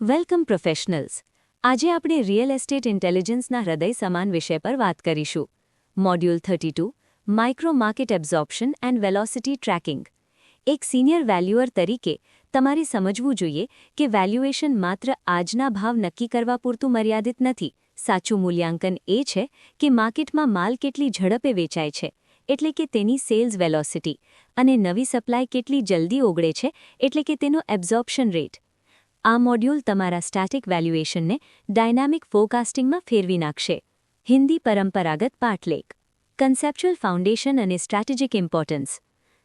Welcome professionals. આજે આપણે real estate ઇન્ટેલિજન્સના હૃદય સમાન વિષય પર વાત કરીશું. Module 32 micro market absorption and velocity tracking. એક સિનિયર વેલ્યુઅર તરીકે તમારે સમજવું જોઈએ કે વેલ્યુએશન માત્ર આજના ભાવ નક્કી કરવા પૂરતું મર્યાદિત નથી. સાચું મૂલ્યાંકન એ છે કે માર્કેટમાં માલ કેટલી ઝડપે વેચાય છે, એટલે કે તેની સેલ્સ વેલોસિટી, અને નવી સપ્લાય કેટલી જલ્દી ઓગળે છે, એટલે કે તેનો એબ્ઝોર્પ્શન રેટ. આ મોડ્યુલ તમારા સ્ટેટિક વેલ્યુએશનને ડાયનામિક ફોરકાસ્ટિંગમાં ફેરવી નાખશે. હિન્દી પરંપરાગત પાઠલેખ. કન્સેપ્ચ્યુઅલ ફાઉન્ડેશન અને સ્ટ્રેટેજિક ઇમ્પોર્ટન્સ.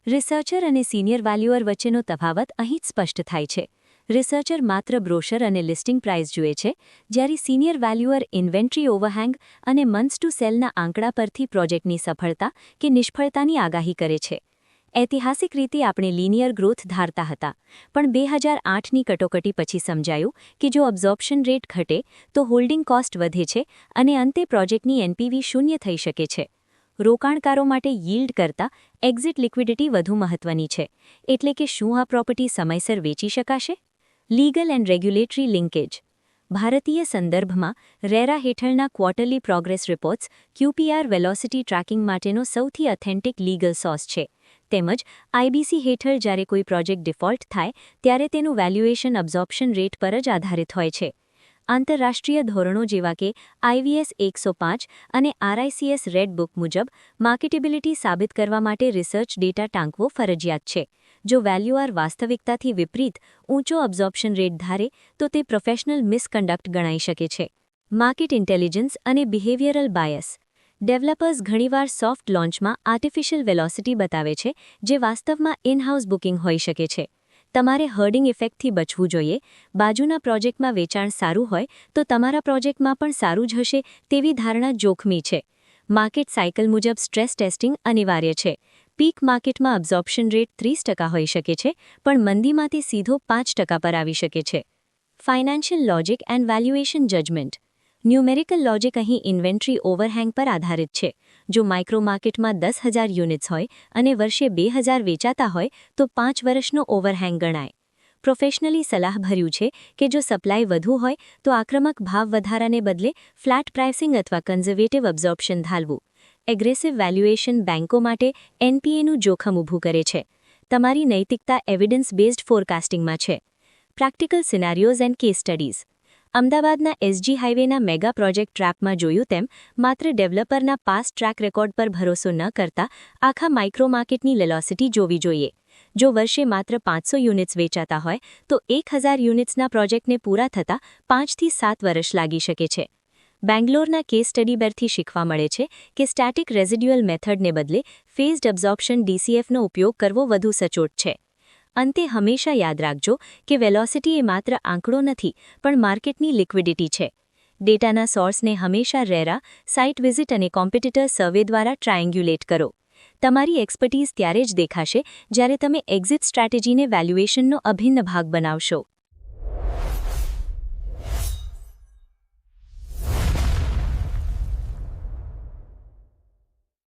રિસર્ચર અને સિનિયર વેલ્યુઅર વચ્ચેનો તફાવત અહીં જ સ્પષ્ટ થાય છે. રિસર્ચર માત્ર બ્રોશર અને લિસ્ટિંગ પ્રાઇસ જુએ છે, જ્યારે સિનિયર વેલ્યુઅર ઇન્વેન્ટરી ઓવરહેંગ અને મંથ્સ ટુ સેલના આંકડા પરથી પ્રોજેક્ટની સફળતા કે નિષ્ફળતાની આગાહી કરે છે. ઐતિહાસિક રીતે આપણે લિનિયર ગ્રોથ ધારતા હતા, પણ 2008ની કટોકટી પછી સમજાયું કે જો અબ્ઝોર્પ્શન રેટ ઘટે તો હોલ્ડિંગ કોસ્ટ વધે છે અને અંતે પ્રોજેક્ટની એનપીવી શૂન્ય થઈ શકે છે. રોકાણકારો માટે યીલ્ડ કરતાં એક્ઝિટ લિક્વિડિટી વધુ મહત્વની છે, એટલે કે શું આ પ્રોપર્ટી સમયસર વેચી શકાશે? Legal and regulatory linkage. ભારતીય સંદર્ભમાં રેરા હેઠળના quarterly progress reports QPR velocity tracking માટેનો સૌથી ઓથેન્ટિક લીગલ સોર્સ છે. તેમજ આઈબીસી હેઠળ જ્યારે કોઈ પ્રોજેક્ટ ડિફોલ્ટ થાય ત્યારે તેનું વેલ્યુએશન અબ્ઝોર્પ્શન રેટ પર જ આધારિત હોય છે. આંતરરાષ્ટ્રીય ધોરણો જેવા કે IVS 105 અને RICS રેડ બુક મુજબ માર્કેટેબિલિટી સાબિત કરવા માટે રિસર્ચ ડેટા ટાંકવો ફરજિયાત છે. જો વેલ્યુઆર વાસ્તવિકતાથી વિપરીત ઊંચો અબ્ઝોર્પ્શન રેટ ધારે તો તે પ્રોફેશનલ મિસકન્ડક્ટ ગણાઈ શકે છે. માર્કેટ ઇન્ટેલિજન્સ અને બિહેવિયરલ બાયસ. ડેવલપર્સ ઘણીવાર સોફ્ટ લોન્ચમાં આર્ટિફિશિયલ વેલોસિટી બતાવે છે, જે વાસ્તવમાં ઇન-હાઉસ બુકિંગ હોઈ શકે છે. તમારે હર્ડિંગ ઇફેક્ટથી બચવું જોઈએ. બાજુના પ્રોજેક્ટમાં વેચાણ સારું હોય તો તમારા પ્રોજેક્ટમાં પણ સારું જ હશે તેવી ધારણા જોખમી છે. માર્કેટ સાયકલ મુજબ સ્ટ્રેસ ટેસ્ટિંગ અનિવાર્ય છે. પીક માર્કેટમાં અબ્ઝોર્પ્શન રેટ 30% હોઈ શકે છે, પણ મંદીમાં તે સીધો 5% પર આવી શકે છે. Financial logic and valuation judgement. Numerical logic અહીં ઇન્વેન્ટરી ઓવરહેંગ પર આધારિત છે. જો માઇક્રો માર્કેટમાં 10,000 યુનિટ્સ હોય અને વર્ષે 2,000 વેચાતા હોય તો 5 વર્ષનો ઓવરહેંગ ગણાય. પ્રોફેશનલી સલાહભર્યું છે કે જો સપ્લાય વધુ હોય તો આક્રમક ભાવ વધારાને બદલે ફ્લેટ પ્રાઇસિંગ અથવા કન્ઝર્વેટિવ અબ્ઝોર્પ્શન ધાલવું. એગ્રેસિવ વેલ્યુએશન બેંકો માટે એનપીએનું જોખમ ઊભું કરે છે. તમારી નૈતિકતા એવિડન્સ બેઝડ ફોરકાસ્ટિંગમાં છે. Practical scenarios and case studies. અમદાવાદના SG હાઇવેના મેગા પ્રોજેક્ટ ટ્રેપમાં જોયું તેમ માત્ર ડેવલપરના પાસ્ટ ટ્રેક રેકોર્ડ પર ભરોસો ન કરતા આખા માઇક્રો માર્કેટની વેલોસિટી જોવી જોઈએ. જો વર્ષે માત્ર 500 યુનિટ્સ વેચાતા હોય તો 1,000 યુનિટ્સના પ્રોજેક્ટને પૂરા થતાં 5 થી 7 વર્ષ લાગી શકે છે. બેંગ્લોરના કેસ સ્ટડી પરથી શીખવા મળે છે કે સ્ટેટિક રેઝિડ્યુઅલ મેથડને બદલે ફેઝડ અબ્ઝોર્પ્શન DCFનો ઉપયોગ કરવો વધુ સચોટ છે. અંતે હંમેશા યાદ રાખજો કે વેલોસિટી એ માત્ર આંકડો નથી, પણ માર્કેટની લિક્વિડિટી છે. ડેટાના સોર્સને હંમેશા રેરા, સાઇટ વિઝિટ અને કોમ્પિટિટર સર્વે દ્વારા ટ્રાયેંગ્યુલેટ કરો. તમારી એક્સપર્ટીઝ ત્યારે જ દેખાશે જ્યારે તમે એક્ઝિટ સ્ટ્રેટેજીને વેલ્યુએશનનો અભિન્ન ભાગ બનાવશો.